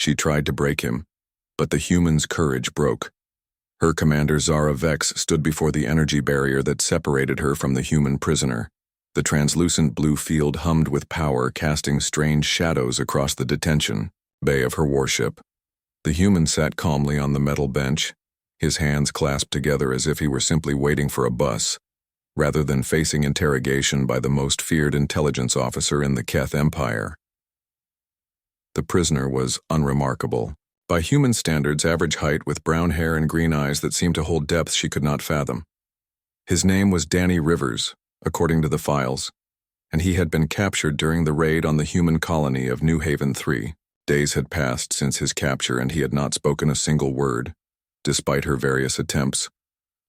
She tried to break him, but the human's courage broke. Her commander Zara Vex stood before the energy barrier that separated her from the human prisoner. The translucent blue field hummed with power, casting strange shadows across the detention bay of her warship. The human sat calmly on the metal bench, his hands clasped together as if he were simply waiting for a bus, rather than facing interrogation by the most feared intelligence officer in the Keth Empire. The prisoner was unremarkable. By human standards, average height with brown hair and green eyes that seemed to hold depths she could not fathom. His name was Danny Rivers, according to the files, and he had been captured during the raid on the human colony of New Haven 3. Days had passed since his capture and he had not spoken a single word. Despite her various attempts,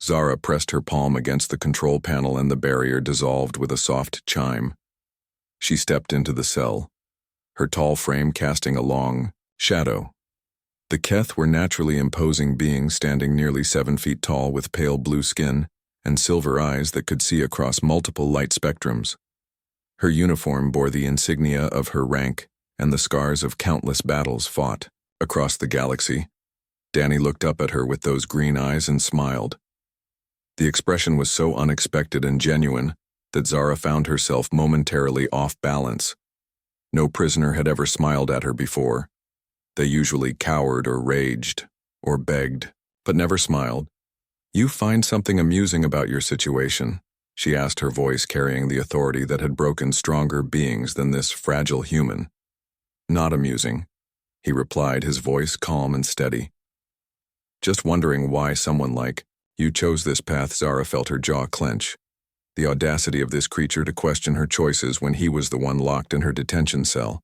Zara pressed her palm against the control panel and the barrier dissolved with a soft chime. She stepped into the cell, her tall frame casting a long shadow. The Keth were naturally imposing beings standing nearly 7 feet tall with pale blue skin and silver eyes that could see across multiple light spectrums. Her uniform bore the insignia of her rank and the scars of countless battles fought across the galaxy. Danny looked up at her with those green eyes and smiled. The expression was so unexpected and genuine that Zara found herself momentarily off balance. No prisoner had ever smiled at her before. They usually cowered or raged or begged, but never smiled. "You find something amusing about your situation?" she asked, her voice carrying the authority that had broken stronger beings than this fragile human. "Not amusing," he replied, his voice calm and steady. "Just wondering why someone like you chose this path." Zara felt her jaw clench. The audacity of this creature to question her choices when he was the one locked in her detention cell.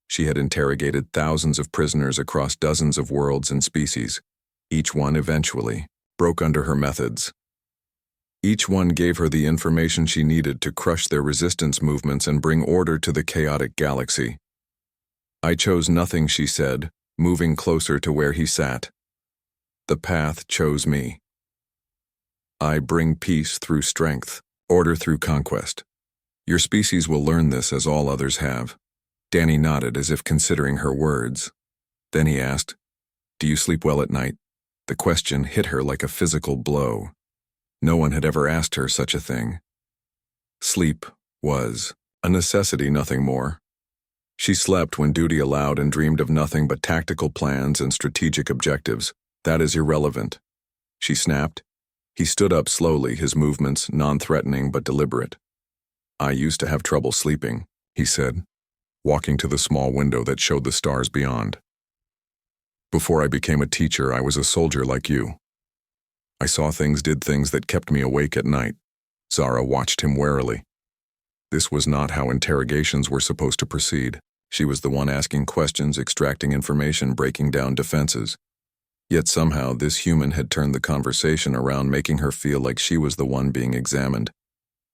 She had interrogated thousands of prisoners across dozens of worlds and species. Each one eventually broke under her methods. Each one gave her the information she needed to crush their resistance movements and bring order to the chaotic galaxy. "I chose nothing," she said, moving closer to where he sat. "The path chose me. I bring peace through strength, order through conquest. Your species will learn this as all others have." Danny nodded as if considering her words. Then he asked, "Do you sleep well at night?" The question hit her like a physical blow. No one had ever asked her such a thing. Sleep was a necessity, nothing more. She slept when duty allowed and dreamed of nothing but tactical plans and strategic objectives. "That is irrelevant," she snapped. He stood up slowly, his movements non-threatening but deliberate. "I used to have trouble sleeping," he said, walking to the small window that showed the stars beyond. "Before I became a teacher, I was a soldier like you. I saw things, did things that kept me awake at night." Zara watched him warily. This was not how interrogations were supposed to proceed. She was the one asking questions, extracting information, breaking down defenses. Yet somehow this human had turned the conversation around, making her feel like she was the one being examined.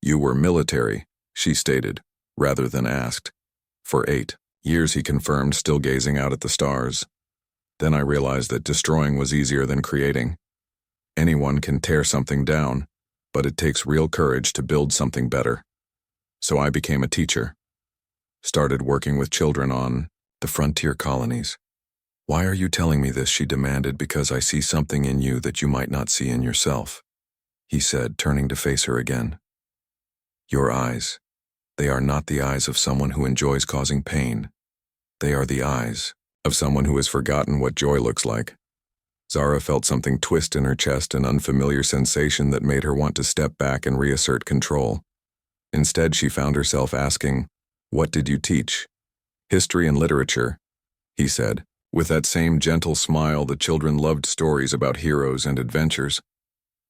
"You were military," she stated, rather than asked. "For 8 years," he confirmed, still gazing out at the stars. "Then I realized that destroying was easier than creating. Anyone can tear something down, but it takes real courage to build something better. So I became a teacher. Started working with children on the frontier colonies." "Why are you telling me this?" she demanded. "Because I see something in you that you might not see in yourself," he said, turning to face her again. "Your eyes. They are not the eyes of someone who enjoys causing pain. They are the eyes of someone who has forgotten what joy looks like." Zara felt something twist in her chest, an unfamiliar sensation that made her want to step back and reassert control. Instead, she found herself asking, "What did you teach?" "History and literature," he said. With that same gentle smile, the children loved stories about heroes and adventures.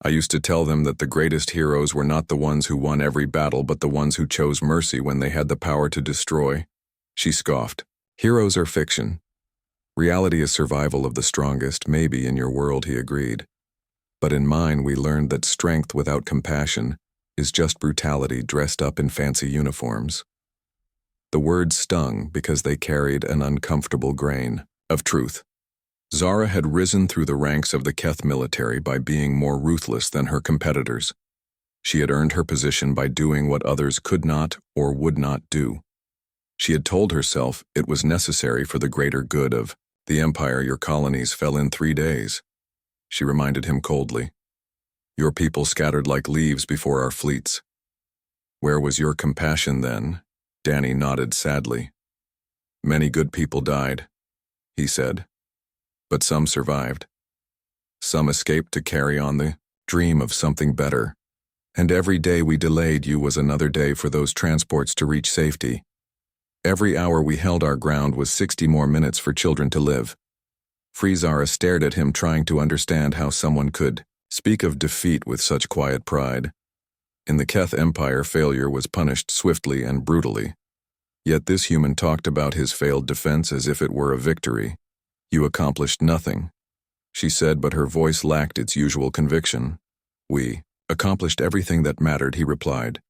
"I used to tell them that the greatest heroes were not the ones who won every battle, but the ones who chose mercy when they had the power to destroy." She scoffed. "Heroes are fiction. Reality is survival of the strongest. Maybe in your world," he agreed. "But in mine, we learned that strength without compassion is just brutality dressed up in fancy uniforms." The words stung because they carried an uncomfortable grain of truth. Zara had risen through the ranks of the Keth military by being more ruthless than her competitors. She had earned her position by doing what others could not or would not do. She had told herself it was necessary for the greater good of The empire, your colonies, fell in 3 days, she reminded him coldly. Your people scattered like leaves before our fleets. Where was your compassion then? Danny nodded sadly. Many good people died, he said. But some survived. Some escaped to carry on the dream of something better. And every day we delayed you was another day for those transports to reach safety. Every hour we held our ground was 60 more minutes for children to live. Zara stared at him, trying to understand how someone could speak of defeat with such quiet pride. In the Keth Empire, failure was punished swiftly and brutally. Yet this human talked about his failed defense as if it were a victory. You accomplished nothing, she said, but her voice lacked its usual conviction. We accomplished everything that mattered, he replied.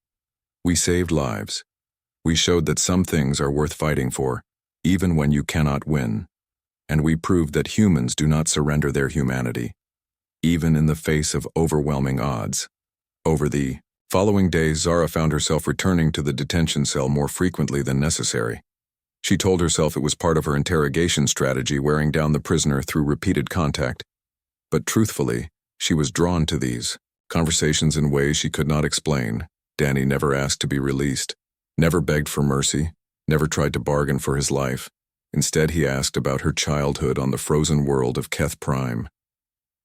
We saved lives. We showed that some things are worth fighting for, even when you cannot win. And we proved that humans do not surrender their humanity, even in the face of overwhelming odds. Over the following days, Zara found herself returning to the detention cell more frequently than necessary. She told herself it was part of her interrogation strategy, wearing down the prisoner through repeated contact. But truthfully, she was drawn to these conversations in ways she could not explain. Danny never asked to be released, never begged for mercy, never tried to bargain for his life. Instead, he asked about her childhood on the frozen world of Keth Prime.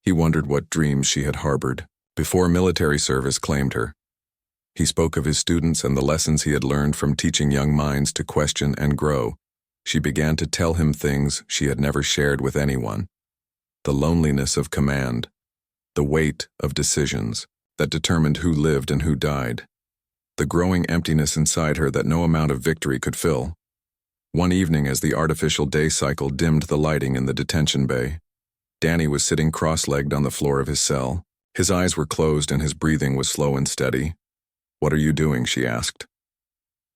He wondered what dreams she had harbored before military service claimed her. He spoke of his students and the lessons he had learned from teaching young minds to question and grow. She began to tell him things she had never shared with anyone. The loneliness of command, the weight of decisions that determined who lived and who died, the growing emptiness inside her that no amount of victory could fill. One evening, as the artificial day cycle dimmed the lighting in the detention bay, Danny was sitting cross-legged on the floor of his cell. His eyes were closed and his breathing was slow and steady. What are you doing? She asked,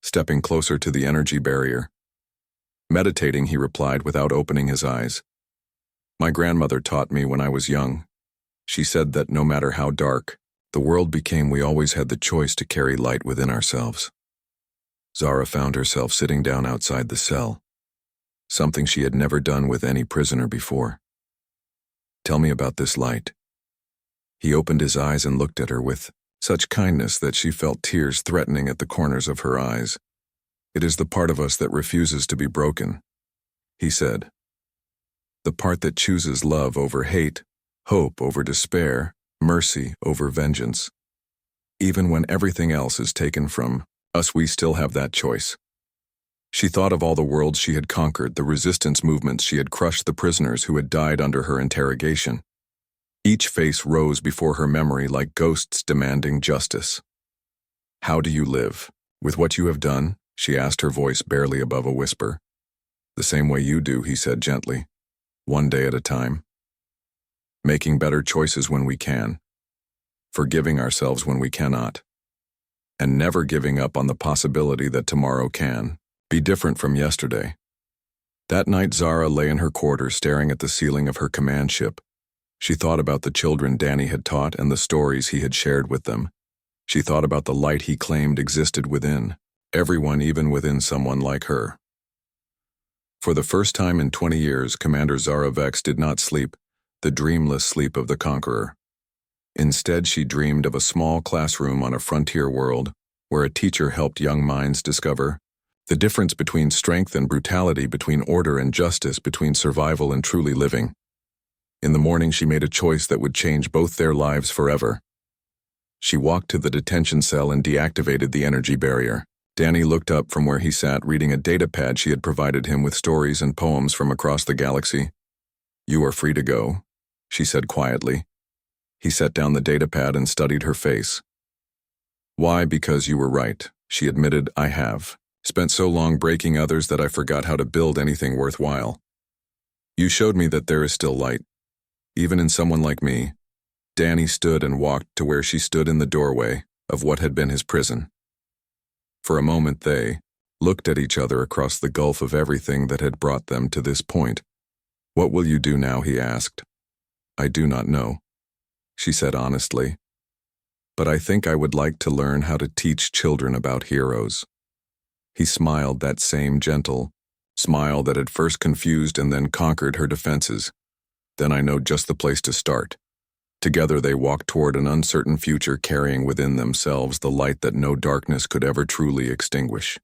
stepping closer to the energy barrier. Meditating, he replied without opening his eyes. My grandmother taught me when I was young. She said that no matter how dark the world became, we always had the choice to carry light within ourselves. Zara found herself sitting down outside the cell, something she had never done with any prisoner before. Tell me about this light. He opened his eyes and looked at her with such kindness that she felt tears threatening at the corners of her eyes. It is the part of us that refuses to be broken, he said. The part that chooses love over hate, hope over despair, mercy over vengeance. Even when everything else is taken from us, we still have that choice. She thought of all the worlds she had conquered, the resistance movements she had crushed, the prisoners who had died under her interrogation. Each face rose before her memory like ghosts demanding justice. How do you live? With what you have done? She asked, her voice barely above a whisper. The same way you do, he said gently. One day at a time. Making better choices when we can. Forgiving ourselves when we cannot. And never giving up on the possibility that tomorrow can be different from yesterday. That night, Zara lay in her quarters staring at the ceiling of her command ship. She thought about the children Danny had taught and the stories he had shared with them. She thought about the light he claimed existed within everyone, even within someone like her. For the first time in 20 years, Commander Zara Vex did not sleep, the dreamless sleep of the conqueror. Instead, she dreamed of a small classroom on a frontier world where a teacher helped young minds discover the difference between strength and brutality, between order and justice, between survival and truly living. In the morning, she made a choice that would change both their lives forever. She walked to the detention cell and deactivated the energy barrier. Danny looked up from where he sat, reading a datapad she had provided him with stories and poems from across the galaxy. You are free to go, she said quietly. He set down the datapad and studied her face. Why? Because you were right, she admitted. I have spent so long breaking others that I forgot how to build anything worthwhile. You showed me that there is still light, even in someone like me. Danny stood and walked to where she stood in the doorway of what had been his prison. For a moment they looked at each other across the gulf of everything that had brought them to this point. What will you do now? He asked. I do not know, she said honestly. But I think I would like to learn how to teach children about heroes. He smiled, that same gentle, smile that had first confused and then conquered her defenses. Then I know just the place to start. Together they walked toward an uncertain future, carrying within themselves the light that no darkness could ever truly extinguish.